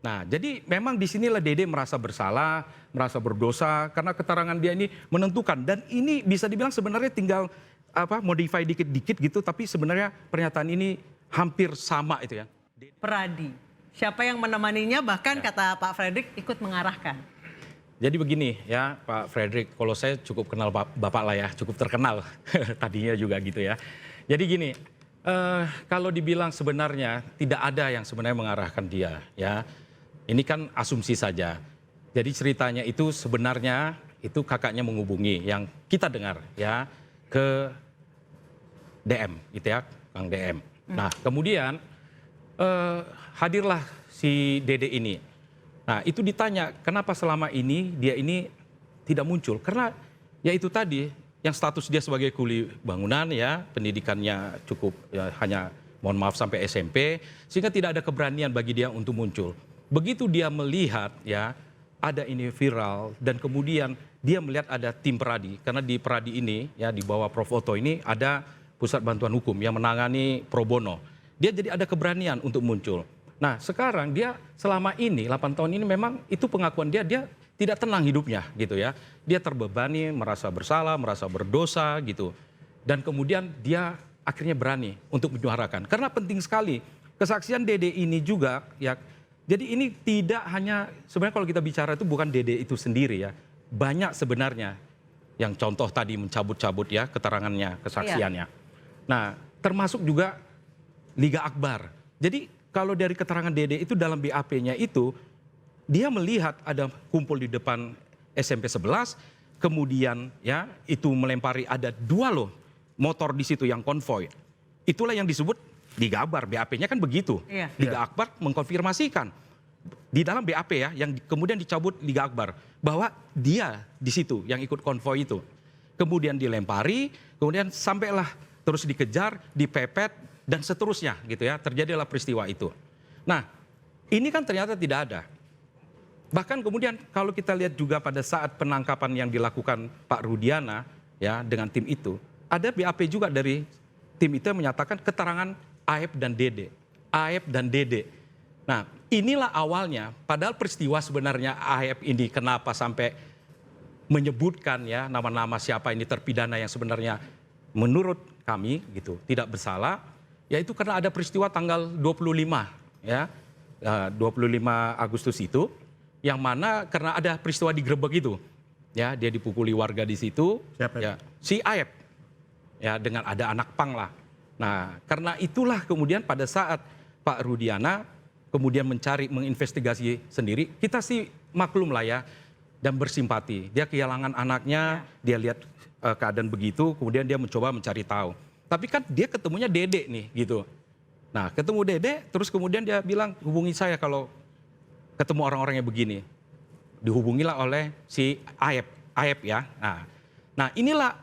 Nah, jadi memang di sinilah Dede merasa bersalah, merasa berdosa karena keterangan dia ini menentukan dan ini bisa dibilang sebenarnya tinggal modify dikit-dikit gitu, tapi sebenarnya pernyataan ini hampir sama itu ya. Peradi, siapa yang menemaninya bahkan kata Pak Fredrik ikut mengarahkan. Jadi begini ya Pak Fredrik, kalau saya cukup kenal Bapak lah ya, cukup terkenal tadinya juga gitu ya. Jadi gini, kalau dibilang sebenarnya tidak ada yang sebenarnya mengarahkan dia ya. Ini kan asumsi saja. Jadi ceritanya itu sebenarnya itu kakaknya menghubungi yang kita dengar ya ke DM gitu ya, Kang DM. Nah kemudian hadirlah si Dede ini. Nah itu ditanya kenapa selama ini dia ini tidak muncul. Karena ya itu tadi yang status dia sebagai kuli bangunan ya, pendidikannya cukup ya, hanya mohon maaf sampai SMP. Sehingga tidak ada keberanian bagi dia untuk muncul. Begitu dia melihat ya ada ini viral dan kemudian dia melihat ada tim Peradi. Karena di Peradi ini ya di bawah Prof. Otto ini ada Pusat Bantuan Hukum yang menangani pro bono. Dia jadi ada keberanian untuk muncul. Nah sekarang dia selama ini 8 tahun ini memang itu pengakuan dia tidak tenang hidupnya gitu ya. Dia terbebani, merasa bersalah, merasa berdosa gitu. Dan kemudian dia akhirnya berani untuk menyuarakan. Karena penting sekali kesaksian Dede ini juga ya. Jadi ini tidak hanya sebenarnya kalau kita bicara itu bukan Dede itu sendiri ya. Banyak sebenarnya yang contoh tadi mencabut-cabut ya keterangannya, kesaksiannya. Nah termasuk juga Liga Akbar. Jadi kalau dari keterangan Dede itu dalam BAP-nya itu dia melihat ada kumpul di depan SMP 11, kemudian ya itu melempari ada 2 loh motor di situ yang konvoy. Itulah yang disebut Liga Akbar, BAP-nya kan begitu. Liga Akbar mengkonfirmasikan di dalam BAP ya yang kemudian dicabut Liga Akbar bahwa dia di situ yang ikut konvoy itu. Kemudian dilempari, kemudian sampailah terus dikejar, dipepet dan seterusnya gitu ya. Terjadilah peristiwa itu. Nah, ini kan ternyata tidak ada. Bahkan kemudian kalau kita lihat juga pada saat penangkapan yang dilakukan Pak Rudiana ya dengan tim itu, ada BAP juga dari tim itu yang menyatakan keterangan Aep dan Dede. Aep dan Dede. Nah, inilah awalnya padahal peristiwa sebenarnya Aep ini kenapa sampai menyebutkan ya nama-nama siapa ini terpidana yang sebenarnya menurut kami gitu tidak bersalah, yaitu karena ada peristiwa tanggal 25 ya. 25 Agustus itu yang mana karena ada peristiwa digerebek itu. Ya, dia dipukuli warga di situ. Siapa ya, si Aep. Ya, dengan ada anak pang lah. Nah, karena itulah kemudian pada saat Pak Rudiana kemudian mencari, menginvestigasi sendiri, kita sih maklum lah ya dan bersimpati. Dia kehilangan anaknya, dia lihat keadaan begitu, kemudian dia mencoba mencari tahu. Tapi kan dia ketemunya Dede nih gitu. Nah, ketemu Dede, terus kemudian dia bilang hubungi saya kalau ketemu orang-orang yang begini. Dihubungilah oleh si Aep ya. Nah inilah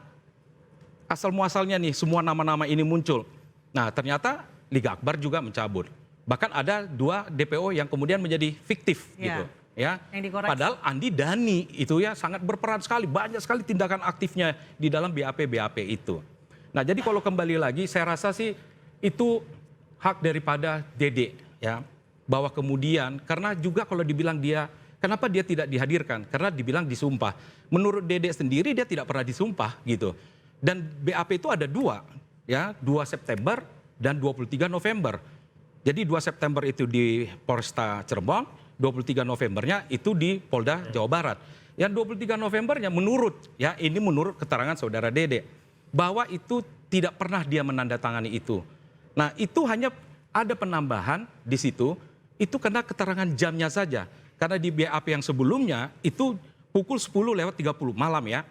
asal muasalnya nih semua nama-nama ini muncul. Nah ternyata Liga Akbar juga mencabut. Bahkan ada 2 DPO yang kemudian menjadi fiktif gitu. Ya. Padahal Andi Dhani itu ya sangat berperan sekali. Banyak sekali tindakan aktifnya di dalam BAP itu. Nah jadi kalau kembali lagi saya rasa sih itu hak daripada Dede ya. Bahwa kemudian karena juga kalau dibilang dia kenapa dia tidak dihadirkan? Karena dibilang disumpah. Menurut Dede sendiri dia tidak pernah disumpah gitu. Dan BAP itu ada 2 ya, 2 September dan 23 November. Jadi 2 September itu di Polresta Cirebon, 23 Novembernya itu di Polda Jawa Barat. Yang 23 Novembernya menurut ya ini menurut keterangan saudara Dede bahwa itu tidak pernah dia menandatangani itu. Nah, itu hanya ada penambahan di situ itu karena keterangan jamnya saja. Karena di BAP yang sebelumnya itu pukul 10:30 malam ya.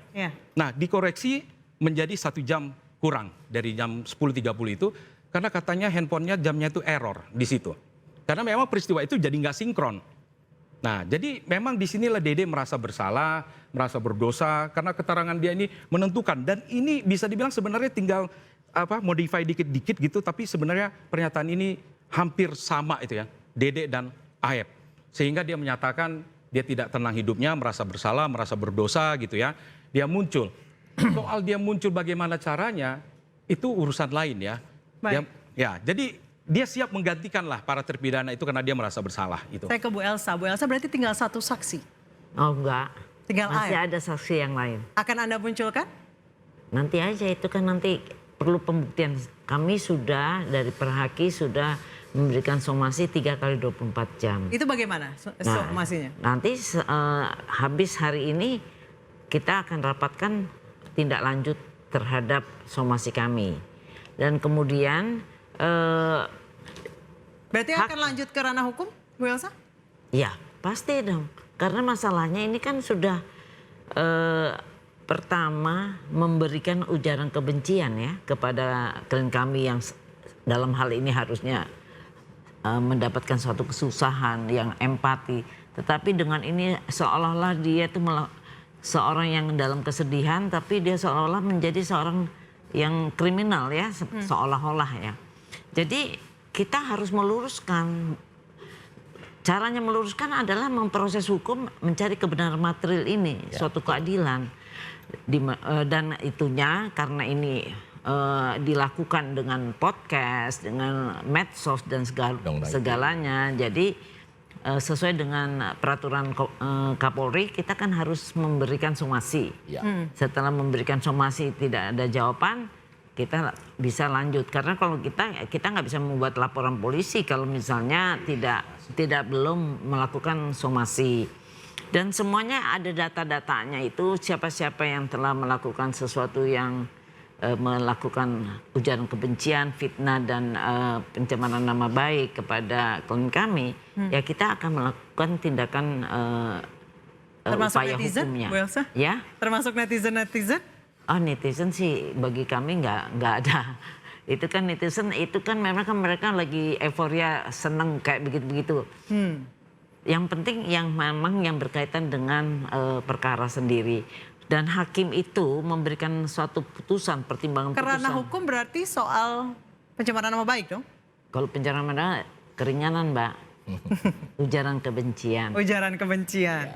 Nah dikoreksi menjadi 1 jam kurang dari jam 10:30 itu. Karena katanya handphonenya jamnya itu error di situ. Karena memang peristiwa itu jadi nggak sinkron. Nah jadi memang disinilah Dede merasa bersalah, merasa berdosa. Karena keterangan dia ini menentukan. Dan ini bisa dibilang sebenarnya tinggal modify dikit-dikit gitu. Tapi sebenarnya pernyataan ini hampir sama itu ya. Dede dan Aep. Sehingga dia menyatakan dia tidak tenang hidupnya, merasa bersalah, merasa berdosa gitu ya. Dia muncul. Soal dia muncul bagaimana caranya, itu urusan lain ya. Ya, jadi dia siap menggantikanlah para terpidana itu karena dia merasa bersalah itu. Saya ke Bu Elsa. Bu Elsa berarti tinggal satu saksi. Oh enggak, Tinggal masih A. ada saksi yang lain. Akan Anda munculkan? Nanti aja itu kan nanti perlu pembuktian. Kami sudah dari Perhaki sudah memberikan somasi 3 kali 24 jam. Itu bagaimana somasinya? Nanti habis hari ini kita akan rapatkan tindak lanjut terhadap somasi kami. Dan kemudian Berarti akan lanjut ke ranah hukum, Bu Elsa? ya pasti dong. Karena masalahnya ini kan sudah pertama memberikan ujaran kebencian ya kepada klien kami yang dalam hal ini harusnya mendapatkan suatu kesusahan yang empati. Tetapi dengan ini seolah-olah dia itu seorang yang dalam kesedihan tapi dia seolah-olah menjadi seorang yang kriminal ya seolah-olah ya. Jadi kita harus meluruskan. Caranya meluruskan adalah memproses hukum mencari kebenaran material ini suatu keadilan. Dan itunya karena ini dilakukan dengan podcast, dengan medsos dan segalanya. Jadi sesuai dengan peraturan Kapolri kita kan harus memberikan somasi. Setelah memberikan somasi tidak ada jawaban, kita bisa lanjut. Karena kalau kita nggak bisa membuat laporan polisi kalau misalnya tidak belum melakukan somasi. Dan semuanya ada data-datanya itu siapa-siapa yang telah melakukan sesuatu yang melakukan ujaran kebencian, fitnah dan pencemaran nama baik kepada klien kami, ya kita akan melakukan tindakan Termasuk upaya netizen, hukumnya. Bu Elsa? Ya, Termasuk netizen-netizen? oh netizen sih bagi kami nggak ada. Itu kan netizen itu kan memang kan mereka lagi euforia seneng kayak begitu-begitu. Yang penting yang memang yang berkaitan dengan perkara sendiri. Dan hakim itu memberikan suatu putusan, pertimbangan putusan. Karena hukum berarti soal pencemaran nama baik dong? Kalau pencemaran nama keringanan, Mbak. Ujaran kebencian. Ujaran kebencian.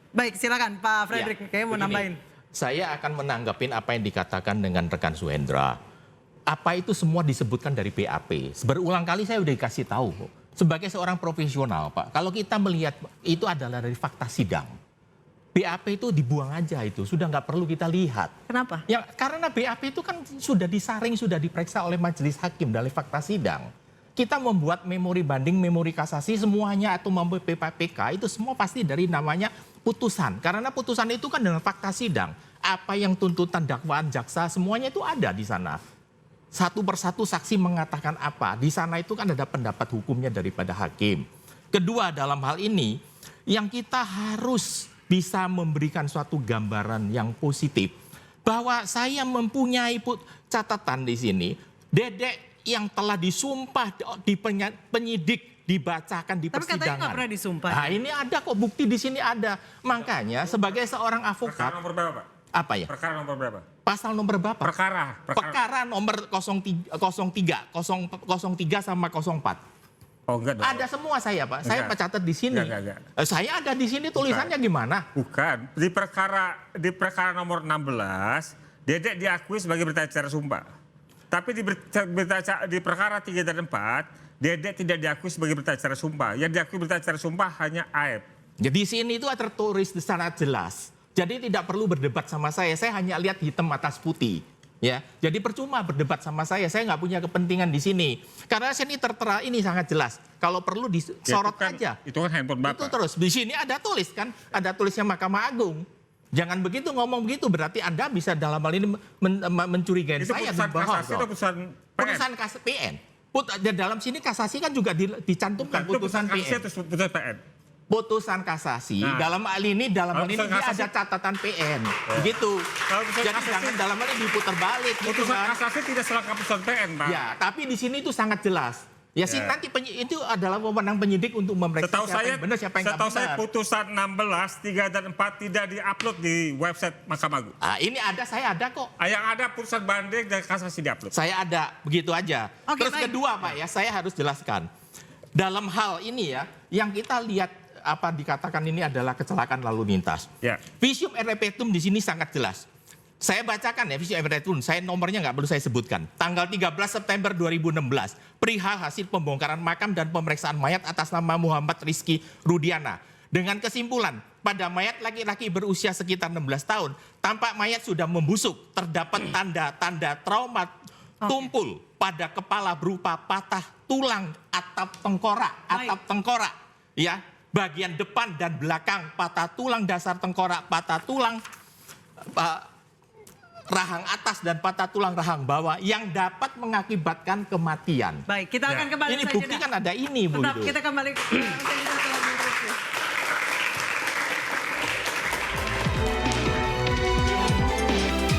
Baik, silakan Pak Fredrik, kayaknya mau nambahin. Saya akan menanggapin apa yang dikatakan dengan rekan Suhendra. Apa itu semua disebutkan dari BAP. Berulang kali saya udah dikasih tahu. Sebagai seorang profesional, Pak, kalau kita melihat itu adalah dari fakta sidang. BAP itu dibuang aja itu, sudah nggak perlu kita lihat. Kenapa? Ya, karena BAP itu kan sudah disaring, sudah diperiksa oleh majelis hakim dari fakta sidang. Kita membuat memori banding, memori kasasi semuanya atau membuat PPK itu semua pasti dari namanya putusan. Karena putusan itu kan dengan fakta sidang. Apa yang tuntutan dakwaan jaksa semuanya itu ada di sana. Satu persatu saksi mengatakan apa. Di sana itu kan ada pendapat hukumnya daripada hakim. Kedua dalam hal ini yang kita harus bisa memberikan suatu gambaran yang positif. Bahwa saya mempunyai catatan di sini. Dedek yang telah disumpah di penyidik dibacakan di persidangan. Tapi katanya nggak pernah disumpah. Nah, ini ada kok bukti di sini ada. Makanya sebagai seorang avokat. Perkara nomor berapa, Pak? Apa ya? Perkara nomor berapa? Pasal nomor berapa? Perkara Nomor 03 sama 04. Oh enggak dong. Ada semua saya, Pak. Saya Enggak. catat di sini. Enggak. Saya ada di sini tulisannya gimana? Bukan. Di perkara nomor 16, Dedek diakui sebagai berita acara sumpah. Tapi di perkara 3 dan 4, Dedek tidak diakui sebagai berita acara sumpah. Yang diakui berita acara sumpah hanya Aep. Jadi di sini itu tertulis secara jelas. Jadi tidak perlu berdebat sama saya hanya lihat hitam atas putih. Ya, jadi percuma berdebat sama saya nggak punya kepentingan di sini. Karena sini tertera ini sangat jelas. Kalau perlu disorot aja. Itu kan handphone Bapak. Itu terus di sini ada tulis kan, ada tulisnya Mahkamah Agung. Jangan begitu ngomong begitu berarti Anda bisa dalam hal ini mencurigai Itu saya. putusan kasasi atau putusan PN? Putusan PN. Dalam sini kasasi kan juga dicantumkan putusan kasasi PN. atau putusan PN? Putusan kasasi dalam hal ini dia ada catatan PN begitu. Jadi jangan dalam hal ini diputar balik gitu Putusan kan. kasasi tidak selengkap putusan PN, Pak. Ya, tapi di sini itu sangat jelas. Ya sih nanti itu adalah wewenang penyidik untuk memeriksa siapa yang benar siapa yang nggak Setahu benar. saya putusan 16, 3 dan 4 tidak diupload di website Mahkamah Agung. Ini saya ada kok. Yang ada putusan banding dan kasasi diupload. Saya ada begitu aja. Oke, Terus baik. kedua Pak ya, saya harus jelaskan. Dalam hal ini ya, yang kita lihat apa dikatakan ini adalah kecelakaan lalu lintas. Ya. Visium et repertum di sini sangat jelas. Saya bacakan ya, visual evidence turun. Saya nomornya nggak perlu saya sebutkan. Tanggal 13 September 2016, perihal hasil pembongkaran makam dan pemeriksaan mayat atas nama Muhammad Rizky Rudiana. Dengan kesimpulan, pada mayat laki-laki berusia sekitar 16 tahun, tampak mayat sudah membusuk, terdapat tanda-tanda trauma tumpul pada kepala berupa patah tulang atap tengkorak, ya, bagian depan dan belakang patah tulang dasar tengkorak, patah tulang rahang atas dan patah tulang rahang bawah yang dapat mengakibatkan kematian. Baik, kita akan kembali. Ini bukti kan ada ini, Bu. Tetap kita kembali ke